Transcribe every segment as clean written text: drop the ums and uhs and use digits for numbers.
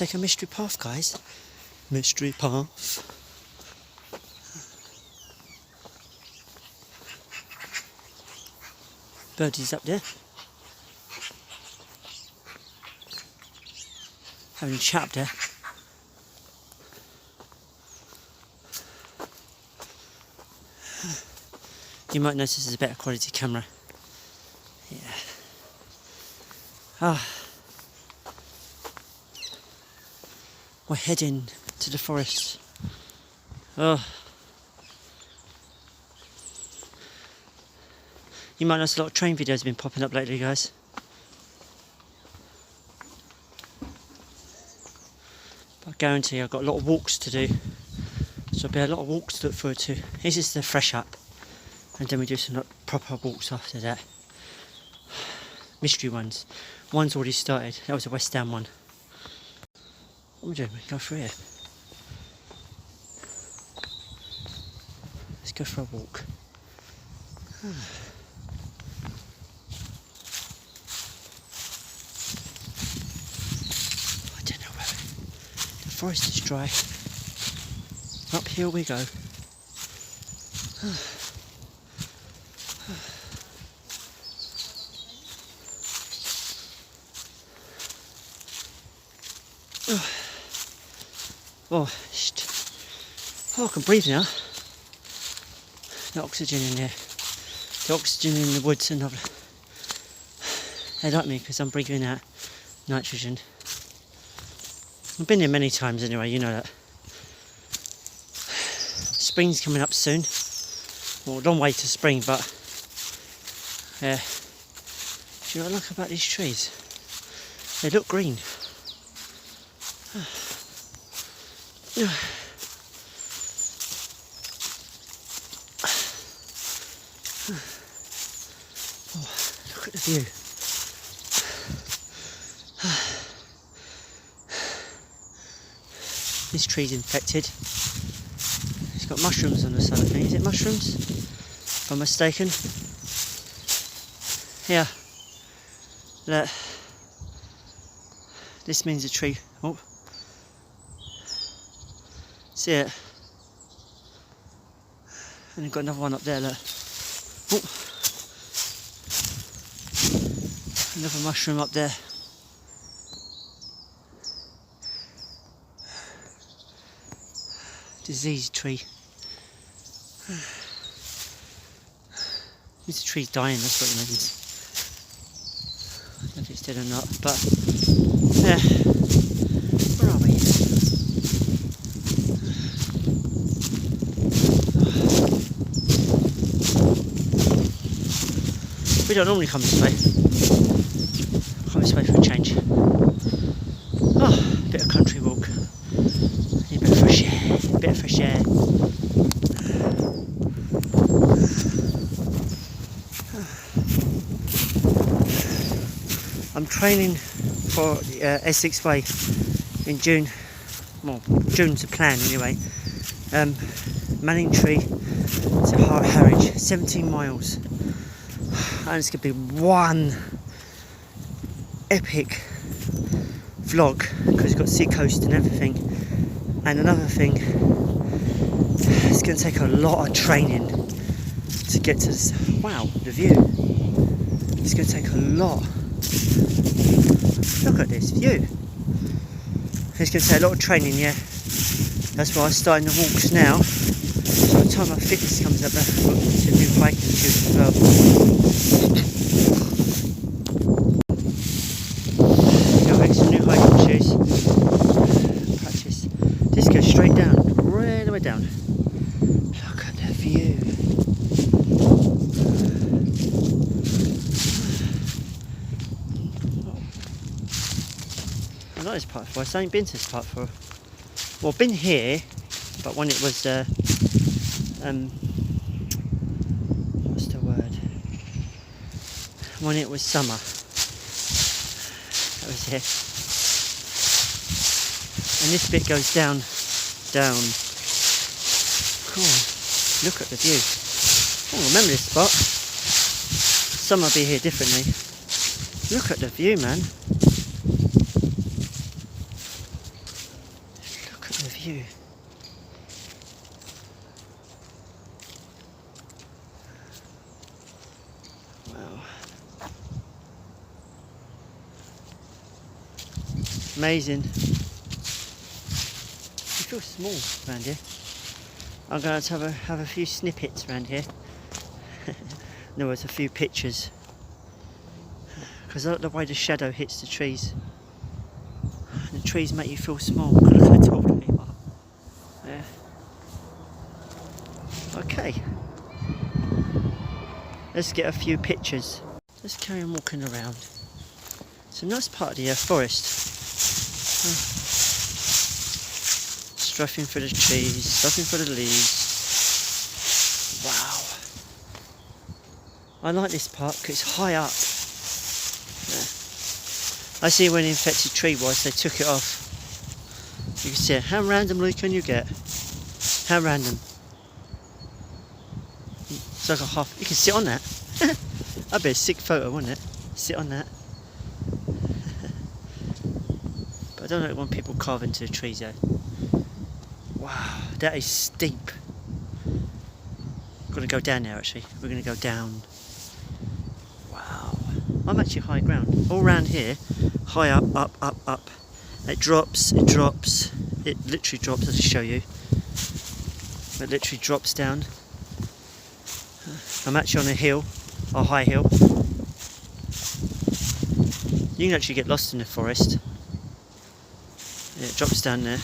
take a mystery path, guys. Mystery path. Birdie's up there. Having a chat up there. You might notice there's a better quality camera. Yeah. We're heading to the forest. You might notice a lot of train videos have been popping up lately, guys. But I guarantee I've got a lot of walks to do. So there'll be a lot of walks to look forward to. This is the fresh up. And then we do some proper walks after that. Mystery ones. One's already started. That was a West Ham one. What are we doing? We go through here. Let's go for a walk. I don't know where. The forest is dry. Up here we go. Oh, I can breathe now. The oxygen in there. The oxygen in the woods and they like me because I'm breathing out nitrogen. I've been here many times anyway, you know that. Spring's coming up soon. Well, a long way to spring, but yeah. Do you know what I like about these trees? They look green. Oh, look at the view. This tree's infected. It's got mushrooms on the side, I think. Is it mushrooms? If I'm mistaken. Here. Look. This means a tree. Oh. See it? And I've got another one up there, look. Oh. Another mushroom up there. Diseased tree. This tree's dying, that's what it means. I don't know if it's dead or not, but yeah. Where are we? We don't normally come this way. Come this way for a change. Oh, a bit of country walk. A bit of fresh air. A bit of fresh air. I'm training for Essex Way in June. Well, June's a plan anyway. Manningtree to Harwich, 17 miles. And it's going to be one epic vlog because it's got sea coast and everything. And another thing, it's going to take a lot of training to get to this. Wow, the view. It's going to take a lot. Look at this view. It's going to take a lot of training, yeah. That's why I'm starting the walks now. So by the time my fitness comes up, I've got to do hiking shoes as well. Got some new hiking shoes. Practice. This goes straight down, right the way down. Look at the view. I like this part before. I ain't been to this part before. Well, been here, but when it was what's the word? When it was summer. That was it. And this bit goes down. Cool. Look at the view. Oh, I remember this spot. Summer will be here differently. Look at the view, man. view. Wow. Amazing. You feel small around here. I'm going to have a few snippets around here. In other words, a few pictures. Because I like the way the shadow hits the trees. The trees make you feel small. Look how tall they are. Yeah. Okay. Let's get a few pictures. Let's carry on walking around. It's a nice part of the forest. Strafing for the trees, strafing for the leaves. Wow. I like this part because it's high up. Yeah. I see when the infected tree was, they took it off. You can see it. How randomly can you get? How random? It's like a half. You can sit on that. That'd be a sick photo, wouldn't it? Sit on that. But I don't want people carve into the trees though. Wow, that is steep. We're going to go down there actually. We're going to go down. Wow. I'm actually high ground. All around here, high up, up, up, up. It drops, it drops. It literally drops, I'll show you. It literally drops down. I'm actually on a hill, a high hill. You can actually get lost in the forest. Yeah, it drops down there.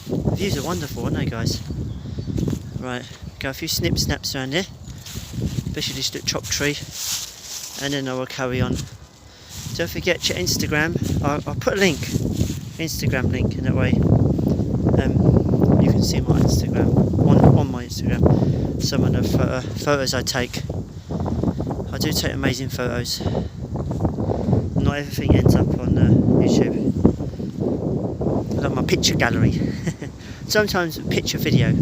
The views are wonderful, aren't they, guys? Right, go a few snaps around here, especially this little chopped tree, and then I will carry on. Don't forget your Instagram. I'll put a link, Instagram link, in that way you can see my Instagram on my Instagram. Some of the photos I take. I do take amazing photos. Not everything ends up on YouTube. Like my picture gallery. Sometimes a picture video.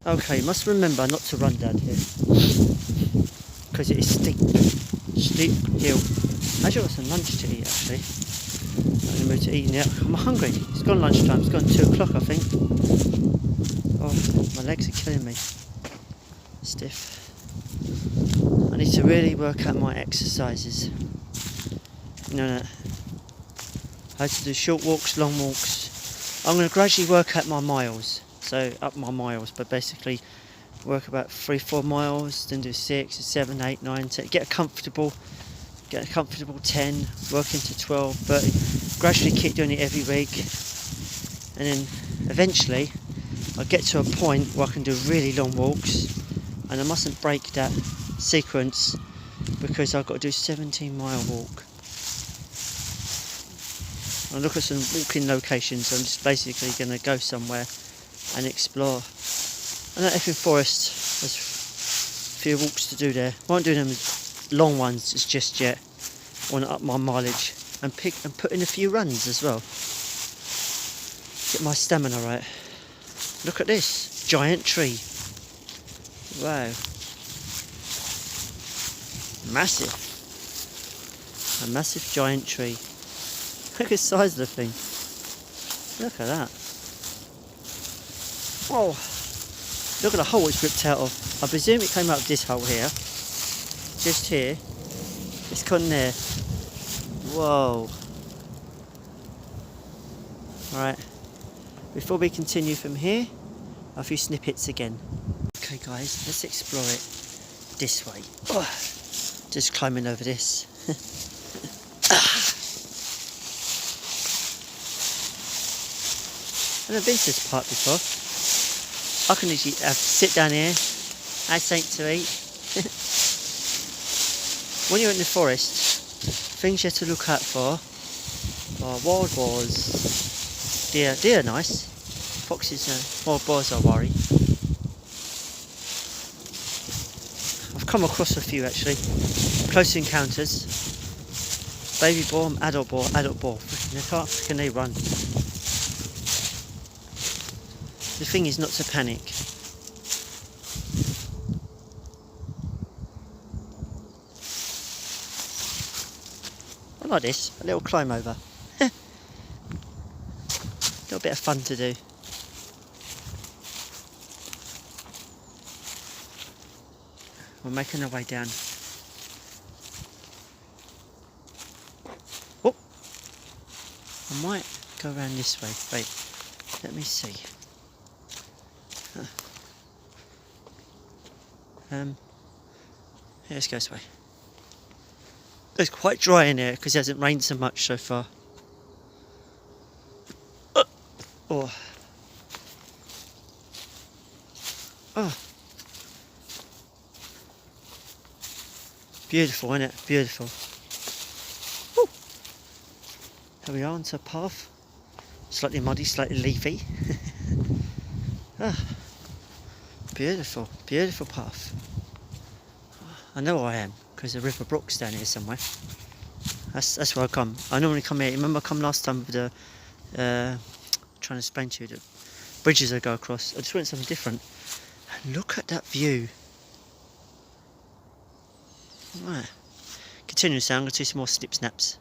Okay, you must remember not to run down here because it is steep hill. I actually got some lunch to eat actually. I'm in the mood to eat now. I'm hungry. It's gone lunchtime. It's gone 2 o'clock I think. Oh, my legs are killing me. Stiff. I need to really work out my exercises. You know that. I had to do short walks, long walks. I'm going to gradually work out my miles. So up my miles, but basically work about 3-4 miles, then do 6, 7, 8, 9, 10. Get a comfortable 10, work into 12, 30. Gradually keep doing it every week, and then eventually I'll get to a point where I can do really long walks, and I mustn't break that sequence because I've got to do 17-mile walk. I'll look at some walking locations. I'm just basically going to go somewhere and explore. I know Epping Forest, there's a few walks to do there. Won't do them long ones just yet. I want to up my mileage and put in a few runs as well. Get my stamina right. Look at this giant tree. Wow. Massive. A massive giant tree. Look at the size of the thing. Look at that. Oh, look at the hole it's ripped out of. I presume it came out of this hole here. Just here. It's gone there. Whoa. Alright. Before we continue from here, a few snippets again. Okay guys, let's explore it this way. Oh, just climbing over this. I've never been to this park before. I can usually sit down here, have something to eat. When you're in the forest, things you have to look out for are wild boars. Deer are nice. Foxes, wild boars I worry. I've come across a few actually. Close encounters. Baby boar, adult boar. Can they run? The thing is not to panic. I like this, a little climb over. A little bit of fun to do. We're making our way down. Oh! I might go around this way. Wait, let me see. Let's go this way. It's quite dry in here because it hasn't rained so much so far. Oh. Oh. Beautiful, isn't it? Beautiful. Woo. There we are, onto a path. Slightly muddy, slightly leafy. Beautiful, beautiful path. I know where I am because the River Brook's down here somewhere. That's where I come. I normally come here. Remember I come last time with the trying to explain to you the bridges I go across. I just went something different. And look at that view. Right. Continue sound. I'm going to do some more snip snaps.